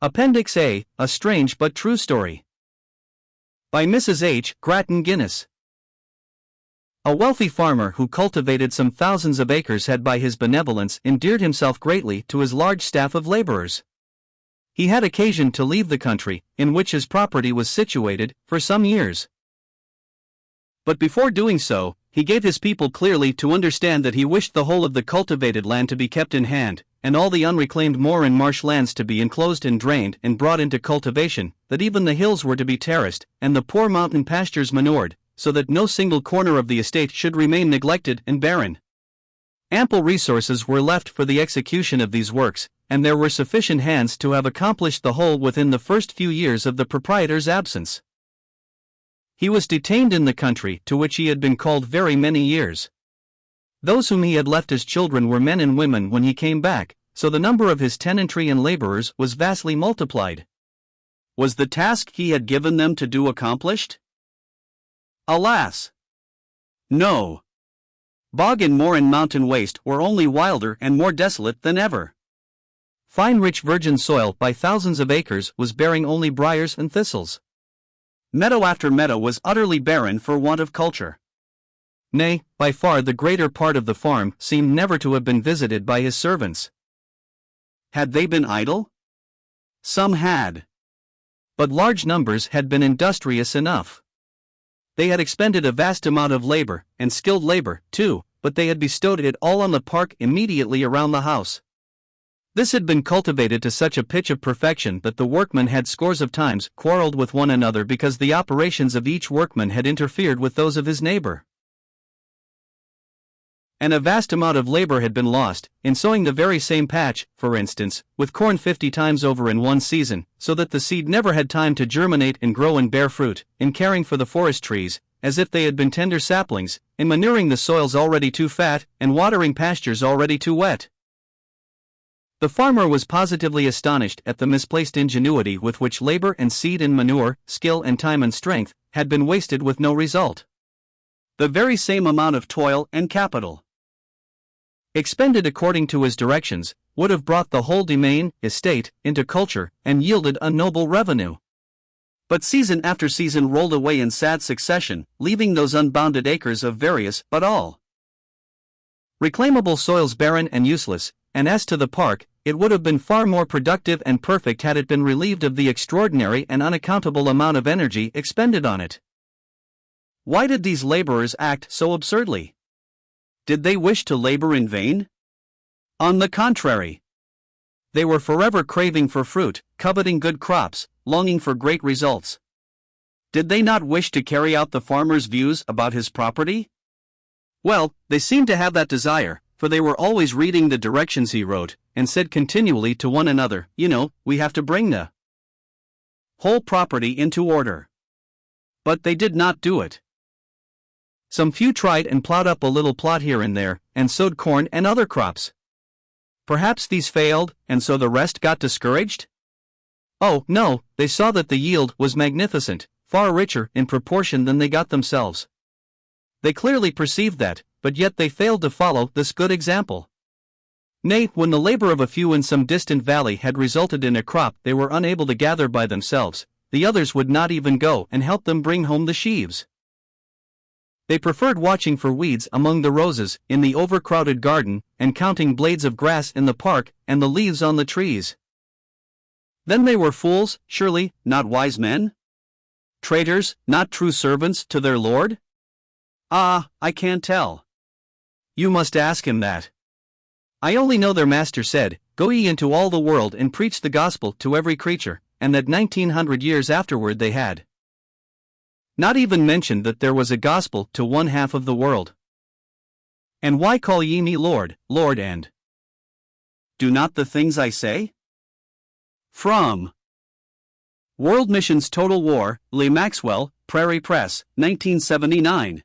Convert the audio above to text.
Appendix A, A Strange but True Story. By Mrs. H. Grattan Guinness. A wealthy farmer who cultivated some thousands of acres had by his benevolence endeared himself greatly to his large staff of laborers. He had occasion to leave the country, in which his property was situated, for some years. But before doing so, he gave his people clearly to understand that he wished the whole of the cultivated land to be kept in hand, and all the unreclaimed moor and marsh lands to be enclosed and drained and brought into cultivation, that even the hills were to be terraced, and the poor mountain pastures manured, so that no single corner of the estate should remain neglected and barren. Ample resources were left for the execution of these works, and there were sufficient hands to have accomplished the whole within the first few years of the proprietor's absence. He was detained in the country to which he had been called very many years. Those whom he had left as children were men and women when he came back, so the number of his tenantry and laborers was vastly multiplied. Was the task he had given them to do accomplished? Alas! No. Bog and moor and mountain waste were only wilder and more desolate than ever. Fine rich virgin soil by thousands of acres was bearing only briars and thistles. Meadow after meadow was utterly barren for want of culture. Nay, by far the greater part of the farm seemed never to have been visited by his servants. Had they been idle? Some had. But large numbers had been industrious enough. They had expended a vast amount of labor, and skilled labor, too, but they had bestowed it all on the park immediately around the house. This had been cultivated to such a pitch of perfection that the workmen had scores of times quarreled with one another because the operations of each workman had interfered with those of his neighbor. And a vast amount of labor had been lost, in sowing the very same patch, for instance, with corn 50 times over in one season, so that the seed never had time to germinate and grow and bear fruit, in caring for the forest trees, as if they had been tender saplings, in manuring the soils already too fat, and watering pastures already too wet. The farmer was positively astonished at the misplaced ingenuity with which labor and seed and manure, skill and time and strength, had been wasted with no result. The very same amount of toil and capital, expended according to his directions, would have brought the whole domain, estate, into culture, and yielded a noble revenue. But season after season rolled away in sad succession, leaving those unbounded acres of various, but all reclaimable soils barren and useless, and as to the park, it would have been far more productive and perfect had it been relieved of the extraordinary and unaccountable amount of energy expended on it. Why did these laborers act so absurdly? Did they wish to labor in vain? On the contrary. They were forever craving for fruit, coveting good crops, longing for great results. Did they not wish to carry out the farmer's views about his property? Well, they seemed to have that desire, for they were always reading the directions he wrote, and said continually to one another, we have to bring the whole property into order. But they did not do it. Some few tried and plowed up a little plot here and there, and sowed corn and other crops. Perhaps these failed, and so the rest got discouraged? Oh, no, they saw that the yield was magnificent, far richer in proportion than they got themselves. They clearly perceived that, but yet they failed to follow this good example. Nay, when the labor of a few in some distant valley had resulted in a crop they were unable to gather by themselves, the others would not even go and help them bring home the sheaves. They preferred watching for weeds among the roses in the overcrowded garden, and counting blades of grass in the park and the leaves on the trees. Then they were fools, surely, not wise men? Traitors, not true servants to their Lord? Ah, I can't tell. You must ask him that. I only know their master said, "Go ye into all the world and preach the gospel to every creature," and that 1900 years afterward they had not even mentioned that there was a gospel to one half of the world. And why call ye me Lord, Lord, and do not the things I say? From World Missions Total War, Lee Maxwell, Prairie Press, 1979.